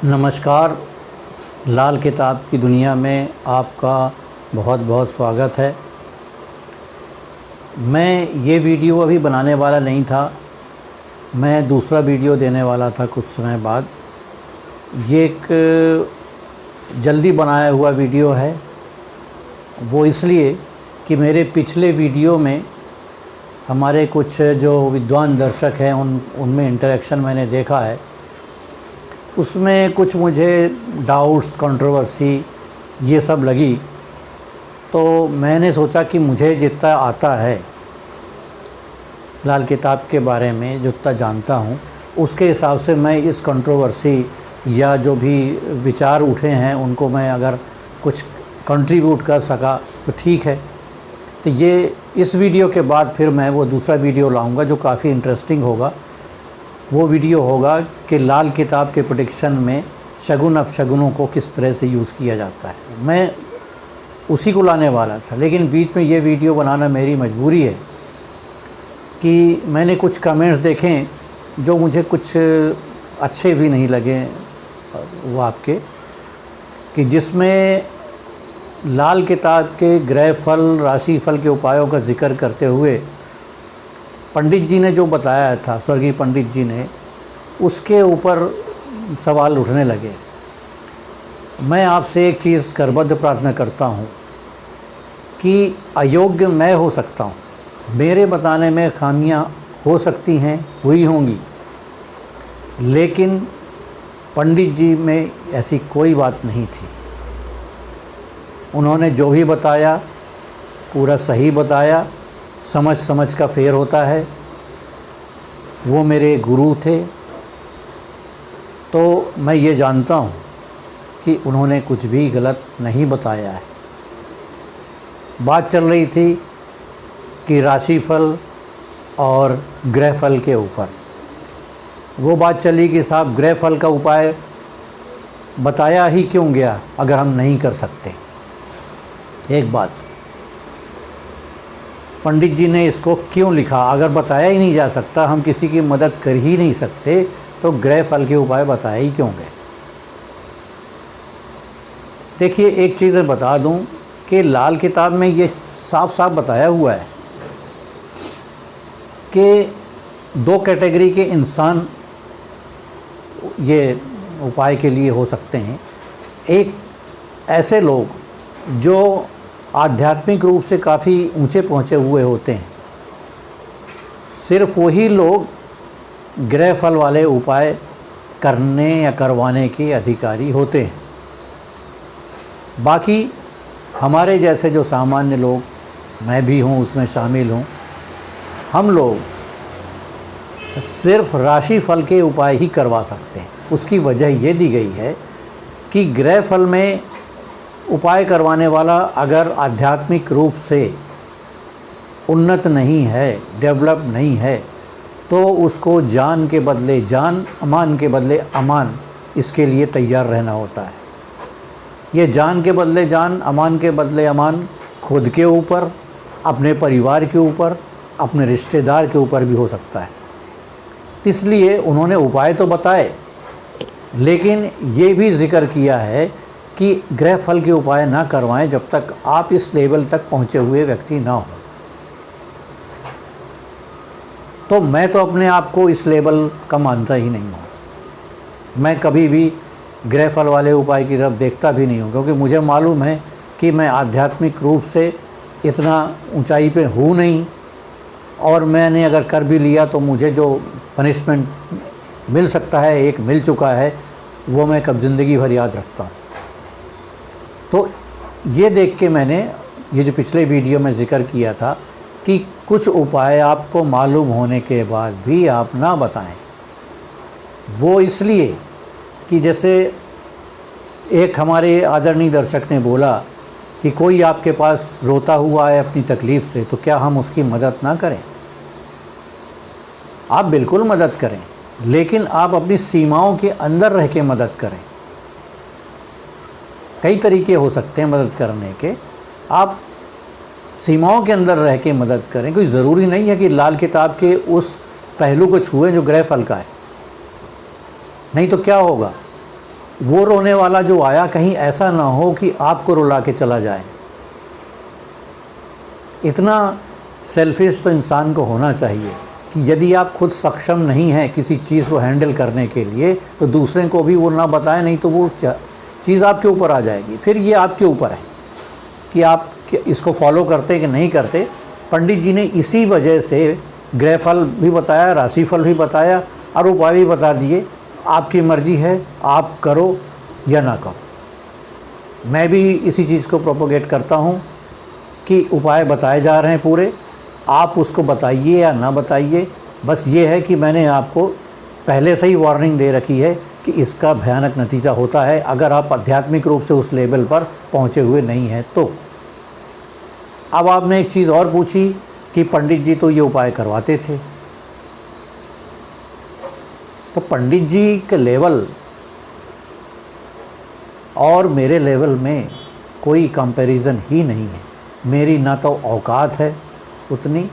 नमस्कार। लाल किताब की दुनिया में आपका बहुत बहुत स्वागत है। मैं ये वीडियो अभी बनाने वाला नहीं था, मैं दूसरा वीडियो देने वाला था कुछ समय बाद। ये एक जल्दी बनाया हुआ वीडियो है, वो इसलिए कि मेरे पिछले वीडियो में हमारे कुछ जो विद्वान दर्शक हैं उनमें इंटरेक्शन मैंने देखा है। उसमें कुछ मुझे डाउट्स, कंट्रोवर्सी ये सब लगी, तो मैंने सोचा कि मुझे जितना आता है लाल किताब के बारे में, जितना जानता हूँ, उसके हिसाब से मैं इस कंट्रोवर्सी या जो भी विचार उठे हैं उनको मैं अगर कुछ कंट्रीब्यूट कर सका तो ठीक है। तो ये इस वीडियो के बाद फिर मैं वो दूसरा वीडियो लाऊंगा जो काफ़ी इंटरेस्टिंग होगा। वो वीडियो होगा कि लाल किताब के प्रेडिक्शन में शगुन अपशगुनों को किस तरह से यूज़ किया जाता है। मैं उसी को लाने वाला था, लेकिन बीच में ये वीडियो बनाना मेरी मजबूरी है कि मैंने कुछ कमेंट्स देखें जो मुझे कुछ अच्छे भी नहीं लगे वो आपके, कि जिसमें लाल किताब के ग्रह फल, राशि फल के उपायों का जिक्र करते हुए पंडित जी ने जो बताया था, स्वर्गीय पंडित जी ने, उसके ऊपर सवाल उठने लगे। मैं आपसे एक चीज़ करबद्ध प्रार्थना करता हूँ कि अयोग्य मैं हो सकता हूँ, मेरे बताने में खामियाँ हो सकती हैं, हुई होंगी, लेकिन पंडित जी में ऐसी कोई बात नहीं थी। उन्होंने जो भी बताया पूरा सही बताया। समझ समझ का फेर होता है। वो मेरे गुरु थे, तो मैं ये जानता हूँ कि उन्होंने कुछ भी गलत नहीं बताया है। बात चल रही थी कि राशिफल और ग्रहफल के ऊपर। वो बात चली कि साहब ग्रहफल का उपाय बताया ही क्यों गया अगर हम नहीं कर सकते। एक बात, पंडित जी ने इसको क्यों लिखा? अगर बताया ही नहीं जा सकता, हम किसी की मदद कर ही नहीं सकते, तो ग्रह फल के उपाय बताए ही क्यों गए? देखिए, एक चीज़ बता दूं कि लाल किताब में ये साफ साफ बताया हुआ है कि दो कैटेगरी के इंसान ये उपाय के लिए हो सकते हैं। एक ऐसे लोग जो आध्यात्मिक रूप से काफ़ी ऊंचे पहुंचे हुए होते हैं, सिर्फ वही लोग ग्रह फल वाले उपाय करने या करवाने के अधिकारी होते हैं। बाकी हमारे जैसे जो सामान्य लोग, मैं भी हूं, उसमें शामिल हूं, हम लोग सिर्फ राशि फल के उपाय ही करवा सकते हैं। उसकी वजह ये दी गई है कि ग्रह फल में उपाय करवाने वाला अगर आध्यात्मिक रूप से उन्नत नहीं है, डेवलप नहीं है, तो उसको जान के बदले जान, अमान के बदले अमान, इसके लिए तैयार रहना होता है। ये जान के बदले जान, अमान के बदले अमान खुद के ऊपर, अपने परिवार के ऊपर, अपने रिश्तेदार के ऊपर भी हो सकता है। इसलिए उन्होंने उपाय तो बताए, लेकिन ये भी जिक्र किया है कि ग्रह फल के उपाय ना करवाएं जब तक आप इस लेवल तक पहुंचे हुए व्यक्ति ना हो। तो मैं तो अपने आप को इस लेवल का मानता ही नहीं हूं। मैं कभी भी ग्रह फल वाले उपाय की तरफ देखता भी नहीं हूं, क्योंकि मुझे मालूम है कि मैं आध्यात्मिक रूप से इतना ऊंचाई पे हूँ नहीं, और मैंने अगर कर भी लिया तो मुझे जो पनिशमेंट मिल सकता है, एक मिल चुका है, वो मैं कब ज़िंदगी भर याद रखता हूँ। तो ये देख के मैंने ये जो पिछले वीडियो में जिक्र किया था कि कुछ उपाय आपको मालूम होने के बाद भी आप ना बताएं। वो इसलिए कि जैसे एक हमारे आदरणीय दर्शक ने बोला कि कोई आपके पास रोता हुआ है अपनी तकलीफ़ से, तो क्या हम उसकी मदद ना करें? आप बिल्कुल मदद करें, लेकिन आप अपनी सीमाओं के अंदर रह के मदद करें। कई तरीके हो सकते हैं मदद करने के, आप सीमाओं के अंदर रह के मदद करें। कोई ज़रूरी नहीं है कि लाल किताब के उस पहलू को छुएं जो ग्रह फल का है। नहीं तो क्या होगा, वो रोने वाला जो आया कहीं ऐसा ना हो कि आपको रुला के चला जाए। इतना सेल्फिश तो इंसान को होना चाहिए कि यदि आप खुद सक्षम नहीं हैं किसी चीज़ को हैंडल करने के लिए तो दूसरे को भी वो ना बताएं, नहीं तो वो चीज़ आपके ऊपर आ जाएगी। फिर ये आपके ऊपर है कि आप इसको फॉलो करते कि नहीं करते। पंडित जी ने इसी वजह से ग्रहफल भी बताया, राशिफल भी बताया और उपाय भी बता दिए। आपकी मर्जी है, आप करो या ना करो। मैं भी इसी चीज़ को प्रोपोगेट करता हूँ कि उपाय बताए जा रहे हैं पूरे, आप उसको बताइए या ना बताइए। बस ये है कि मैंने आपको पहले से ही वार्निंग दे रखी है कि इसका भयानक नतीजा होता है अगर आप आध्यात्मिक रूप से उस लेवल पर पहुँचे हुए नहीं हैं तो। अब आपने एक चीज़ और पूछी कि पंडित जी तो ये उपाय करवाते थे, तो पंडित जी के लेवल और मेरे लेवल में कोई कंपैरिजन ही नहीं है। मेरी ना तो औकात है उतनी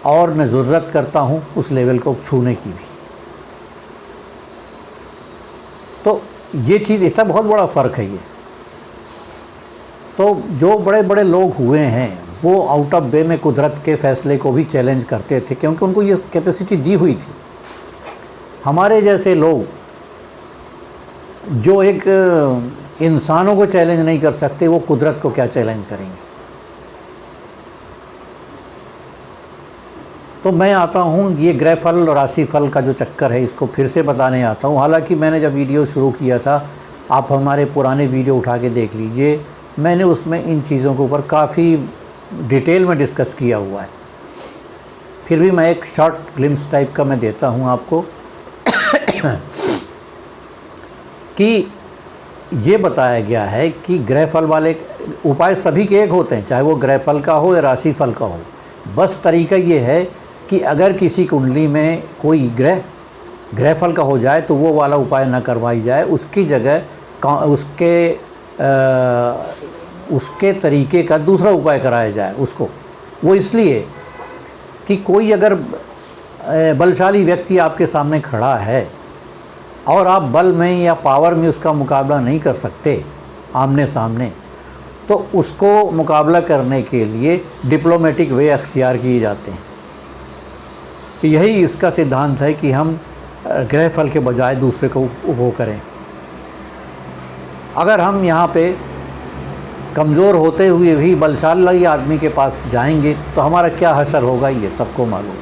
और न ज़रूरत करता हूँ उस लेवल को छूने की भी। तो ये चीज़, इतना बहुत बड़ा फ़र्क है ये। तो जो बड़े बड़े लोग हुए हैं वो आउट ऑफ वे में कुदरत के फ़ैसले को भी चैलेंज करते थे क्योंकि उनको ये कैपेसिटी दी हुई थी। हमारे जैसे लोग जो एक इंसानों को चैलेंज नहीं कर सकते वो कुदरत को क्या चैलेंज करेंगे। तो मैं आता हूँ ये ग्रहफल और राशिफल का जो चक्कर है इसको फिर से बताने आता हूँ। हालांकि मैंने जब वीडियो शुरू किया था, आप हमारे पुराने वीडियो उठा के देख लीजिए, मैंने उसमें इन चीज़ों के ऊपर काफ़ी डिटेल में डिस्कस किया हुआ है। फिर भी मैं एक शॉर्ट ग्लिम्स टाइप का मैं देता हूँ आपको कि ये बताया गया है कि ग्रहफल वाले उपाय सभी के एक होते हैं, चाहे वो ग्रहफल का हो या राशिफल का हो। बस तरीका ये है कि अगर किसी कुंडली में कोई ग्रहफल का हो जाए तो वो वाला उपाय ना करवाई जाए, उसकी जगह उसके तरीके का दूसरा उपाय कराया जाए उसको। वो इसलिए कि कोई अगर बलशाली व्यक्ति आपके सामने खड़ा है और आप बल में या पावर में उसका मुकाबला नहीं कर सकते आमने सामने, तो उसको मुकाबला करने के लिए डिप्लोमेटिक वे अख्तियार किए जाते हैं। तो यही इसका सिद्धांत है कि हम ग्रहफल के बजाय दूसरे को वो करें। अगर हम यहाँ पे कमज़ोर होते हुए भी बलशाली आदमी के पास जाएंगे तो हमारा क्या हशर होगा ये सबको मालूम।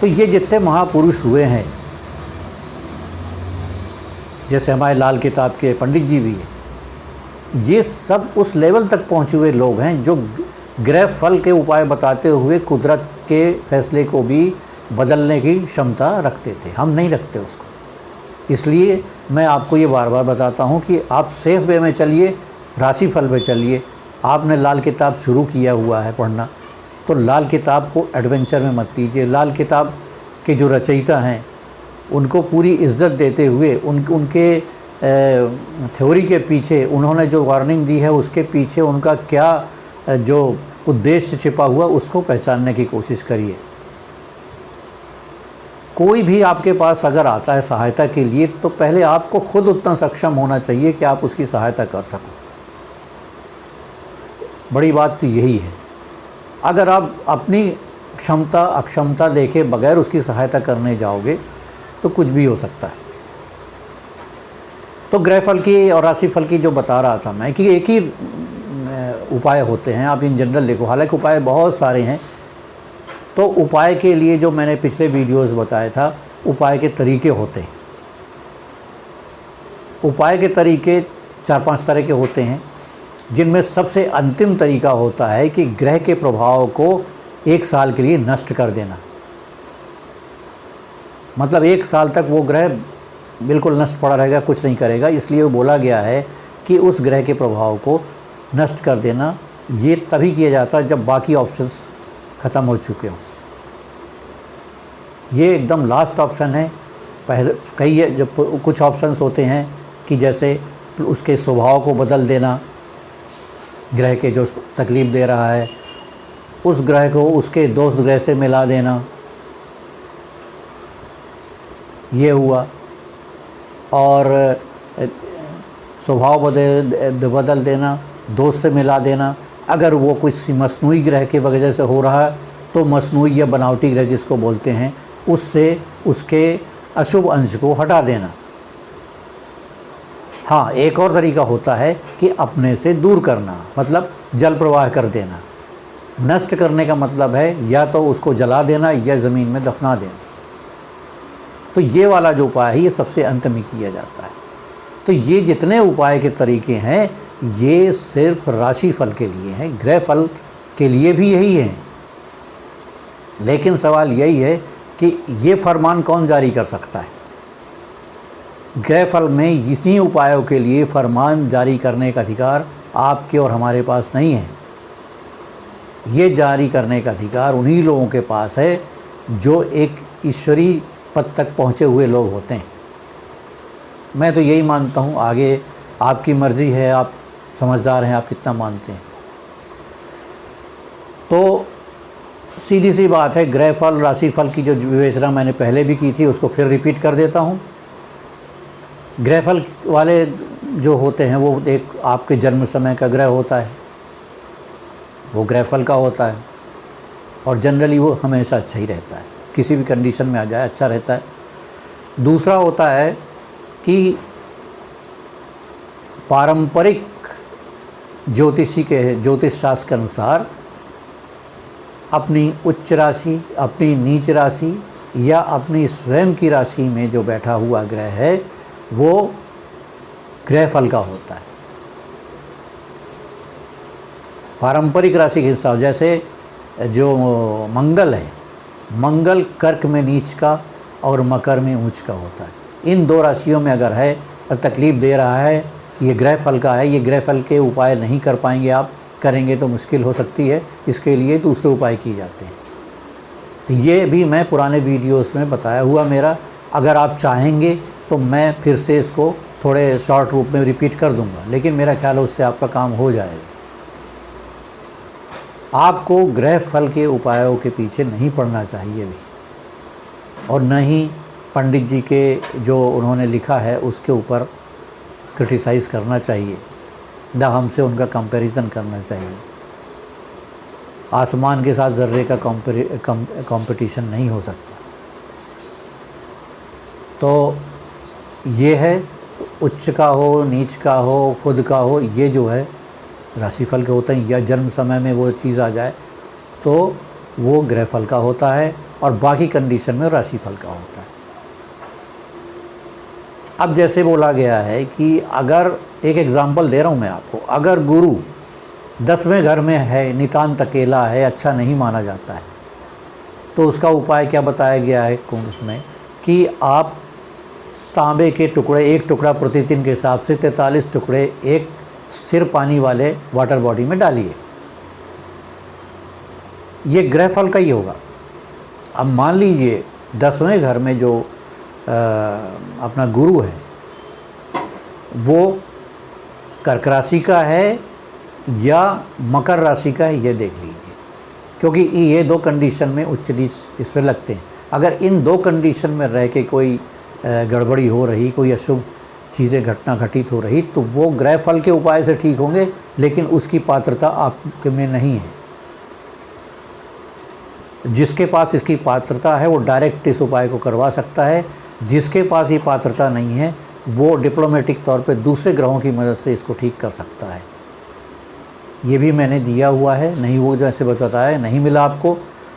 तो ये जितने महापुरुष हुए हैं, जैसे हमारे लाल किताब के पंडित जी भी हैं, ये सब उस लेवल तक पहुँचे हुए लोग हैं जो ग्रहफल के उपाय बताते हुए कुदरत के फैसले को भी बदलने की क्षमता रखते थे। हम नहीं रखते उसको। इसलिए मैं आपको ये बार बार बताता हूँ कि आप सेफ वे में चलिए, राशिफल पे चलिए। आपने लाल किताब शुरू किया हुआ है पढ़ना, तो लाल किताब को एडवेंचर में मत लीजिए। लाल किताब के जो रचयिता हैं उनको पूरी इज्जत देते हुए उनके थ्योरी के पीछे उन्होंने जो वार्निंग दी है उसके पीछे उनका क्या जो उद्देश्य छिपा हुआ उसको पहचानने की कोशिश करिए। कोई भी आपके पास अगर आता है सहायता के लिए तो पहले आपको खुद उतना सक्षम होना चाहिए कि आप उसकी सहायता कर सको। बड़ी बात तो यही है। अगर आप अपनी क्षमता अक्षमता देखे बगैर उसकी सहायता करने जाओगे तो कुछ भी हो सकता है। तो ग्रहफल की और राशिफल की जो बता रहा था मैं कि एक ही उपाय होते हैं, आप इन जनरल देखो। हालांकि उपाय बहुत सारे हैं। तो उपाय के लिए जो मैंने पिछले वीडियोस बताया था, उपाय के तरीके होते हैं। उपाय के तरीके 4-5 तरह के होते हैं, जिनमें सबसे अंतिम तरीका होता है कि ग्रह के प्रभाव को 1 साल के लिए नष्ट कर देना। मतलब 1 साल तक वो ग्रह बिल्कुल नष्ट पड़ा रहेगा, कुछ नहीं करेगा। इसलिए वो बोला गया है कि उस ग्रह के प्रभाव को नष्ट कर देना ये तभी किया जाता है जब बाकी ऑप्शंस ख़त्म हो चुके हों। ये एकदम लास्ट ऑप्शन है। पहले कई जो कुछ ऑप्शंस होते हैं कि जैसे उसके स्वभाव को बदल देना, ग्रह के जो तकलीफ़ दे रहा है उस ग्रह को उसके दोस्त ग्रह से मिला देना, ये हुआ। और स्वभाव बदल देना, दोस्त से मिला देना। अगर वो कुछ मस्नूई ग्रह की वजह से हो रहा है तो मस्नूई या बनावटी ग्रह जिसको बोलते हैं, उससे उसके अशुभ अंश को हटा देना। हाँ, एक और तरीका होता है कि अपने से दूर करना, मतलब जल प्रवाह कर देना। नष्ट करने का मतलब है या तो उसको जला देना या ज़मीन में दफना देना। तो ये वाला जो उपाय है ये सबसे अंत में किया जाता है। तो ये जितने उपाय के तरीके हैं ये सिर्फ राशि फल के लिए हैं, ग्रह फल के लिए भी यही है। लेकिन सवाल यही है कि ये फरमान कौन जारी कर सकता है? ग्रह फल में इन्हीं उपायों के लिए फरमान जारी करने का अधिकार आपके और हमारे पास नहीं है। ये जारी करने का अधिकार उन्हीं लोगों के पास है जो एक ईश्वरीय पद तक पहुँचे हुए लोग होते हैं। मैं तो यही मानता हूँ, आगे आपकी मर्ज़ी है, आप समझदार हैं, आप कितना मानते हैं। तो सीधी सी बात है, ग्रह फल राशि फल की जो विवेचना मैंने पहले भी की थी उसको फिर रिपीट कर देता हूँ। ग्रह फल वाले जो होते हैं वो एक आपके जन्म समय का ग्रह होता है, वो ग्रह फल का होता है और जनरली वो हमेशा अच्छा ही रहता है, किसी भी कंडीशन में आ जाए अच्छा रहता है। दूसरा होता है कि पारंपरिक ज्योतिष शास्त्र के अनुसार अपनी उच्च राशि, अपनी नीच राशि या अपनी स्वयं की राशि में जो बैठा हुआ ग्रह है वो ग्रह फल का होता है। पारंपरिक राशि के हिसाब, जैसे जो मंगल है, मंगल कर्क में नीच का और मकर में ऊंच का होता है। इन दो राशियों में अगर है तो तकलीफ़ दे रहा है, ये ग्रह फल का है। ये ग्रह फल के उपाय नहीं कर पाएंगे आप, करेंगे तो मुश्किल हो सकती है, इसके लिए दूसरे उपाय किए जाते हैं। तो ये भी मैं पुराने वीडियोस में बताया हुआ मेरा, अगर आप चाहेंगे तो मैं फिर से इसको थोड़े शॉर्ट रूप में रिपीट कर दूंगा, लेकिन मेरा ख्याल है उससे आपका काम हो जाएगा। आपको ग्रह फल के उपायों के पीछे नहीं पड़ना चाहिए भी, और न ही पंडित जी के जो उन्होंने लिखा है उसके ऊपर क्रिटिसाइज़ करना चाहिए, न हमसे उनका कंपैरिजन करना चाहिए। आसमान के साथ ज़र्रे का कंपटीशन नहीं हो सकता। तो ये है, उच्च का हो, नीच का हो, खुद का हो, ये जो है राशिफल के होते हैं, या जन्म समय में वो चीज़ आ जाए तो वो ग्रह फल का होता है, और बाकी कंडीशन में राशिफल का होता है। अब जैसे बोला गया है कि अगर, एक एग्ज़ाम्पल दे रहा हूँ मैं आपको, अगर गुरु 10वें घर में है, नितांत अकेला है, अच्छा नहीं माना जाता है, तो उसका उपाय क्या बताया गया है उसमें कि आप तांबे के टुकड़े, एक टुकड़ा प्रतिदिन के हिसाब से 43 टुकड़े एक स्थिर पानी वाले वाटर बॉडी में डालिए। ये ग्रह फल का ही होगा। अब मान लीजिए 10वें घर में जो अपना गुरु है वो कर्क राशि का है या मकर राशि का है, ये देख लीजिए, क्योंकि ये दो कंडीशन में उच्च नीच इस पर लगते हैं। अगर इन दो कंडीशन में रह के कोई गड़बड़ी हो रही, कोई अशुभ चीज़ें घटना घटित हो रही, तो वो ग्रह फल के उपाय से ठीक होंगे, लेकिन उसकी पात्रता आप में नहीं है। जिसके पास इसकी पात्रता है वो डायरेक्ट इस उपाय को करवा सकता है, जिसके पास ये पात्रता नहीं है वो डिप्लोमेटिक तौर पे दूसरे ग्रहों की मदद से इसको ठीक कर सकता है। ये भी मैंने दिया हुआ है, नहीं वो जैसे बताया नहीं मिला आपको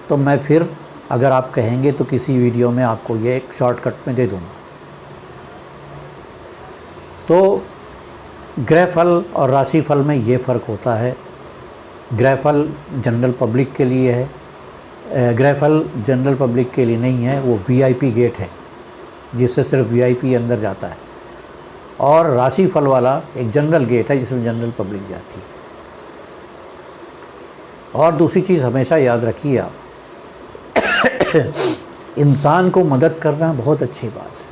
तो मैं फिर अगर आप कहेंगे तो किसी वीडियो में आपको ये एक शॉर्टकट में दे दूँगा। तो ग्रह फल और राशि फल में ये फ़र्क होता है। ग्रह फल जनरल पब्लिक के लिए है, ग्रह फल जनरल पब्लिक के लिए नहीं है, वो वीआईपी गेट है जिससे सिर्फ वीआईपी अंदर जाता है, और राशि फल वाला एक जनरल गेट है जिसमें जनरल पब्लिक जाती है। और दूसरी चीज़ हमेशा याद रखिए आप, इंसान को मदद करना बहुत अच्छी बात है,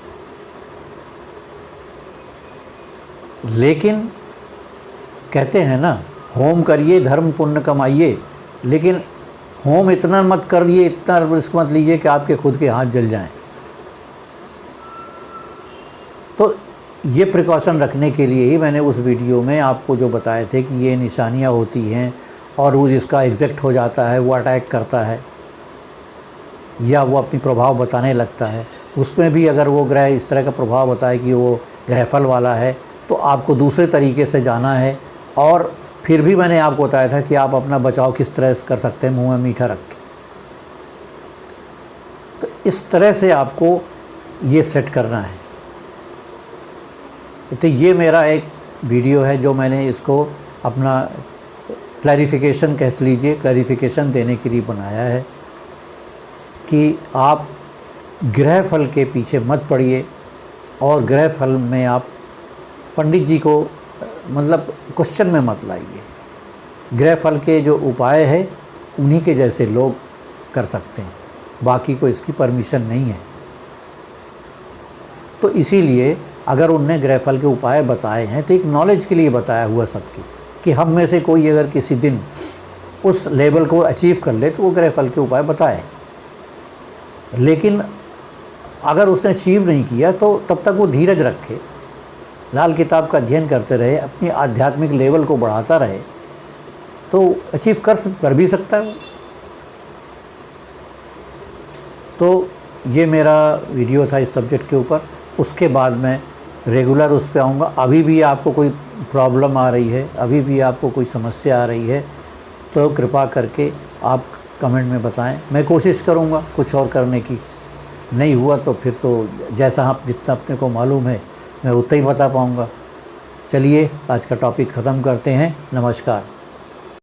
लेकिन कहते हैं ना, होम करिए धर्म पुण्य कमाइए, लेकिन होम इतना मत करिए, इतना रिस्क मत लीजिए कि आपके खुद के हाथ जल जाएं। तो ये प्रिकॉशन रखने के लिए ही मैंने उस वीडियो में आपको जो बताए थे कि ये निशानियाँ होती हैं और वो जिसका एग्जैक्ट हो जाता है वो अटैक करता है या वो अपनी प्रभाव बताने लगता है, उसमें भी अगर वो ग्रह इस तरह का प्रभाव बताए कि वो ग्रहफल वाला है तो आपको दूसरे तरीके से जाना है। और फिर भी मैंने आपको बताया था कि आप अपना बचाव किस तरह से कर सकते हैं, मुंह में मीठा रख के। तो इस तरह से आपको ये सेट करना है। तो ये मेरा एक वीडियो है जो मैंने इसको अपना क्लैरिफिकेशन कह लीजिए, क्लैरिफिकेशन देने के लिए बनाया है कि आप ग्रह फल के पीछे मत पड़िए और ग्रह फल में आप पंडित जी को मतलब क्वेश्चन में मत लाइए। ग्रह फल के जो उपाय है उन्हीं के जैसे लोग कर सकते हैं, बाकी को इसकी परमिशन नहीं है। तो इसीलिए अगर उनने ग्रह फल के उपाय बताए हैं तो एक नॉलेज के लिए बताया हुआ सबकी, कि हम में से कोई अगर किसी दिन उस लेवल को अचीव कर ले तो वो ग्रह फल के उपाय बताए। लेकिन अगर उसने अचीव नहीं किया तो तब तक वो धीरज रखे, लाल किताब का अध्ययन करते रहे, अपनी आध्यात्मिक लेवल को बढ़ाता रहे तो अचीव कर भी सकता है वो। तो ये मेरा वीडियो था इस सब्जेक्ट के ऊपर। उसके बाद मैं रेगुलर उस पे आऊँगा। अभी भी आपको कोई प्रॉब्लम आ रही है, अभी भी आपको कोई समस्या आ रही है तो कृपा करके आप कमेंट में बताएं। मैं कोशिश करूँगा कुछ और करने की। नहीं हुआ तो फिर तो जैसा आप जितना अपने को मालूम है मैं उतना ही बता पाऊँगा। चलिए आज का टॉपिक ख़त्म करते हैं। नमस्कार।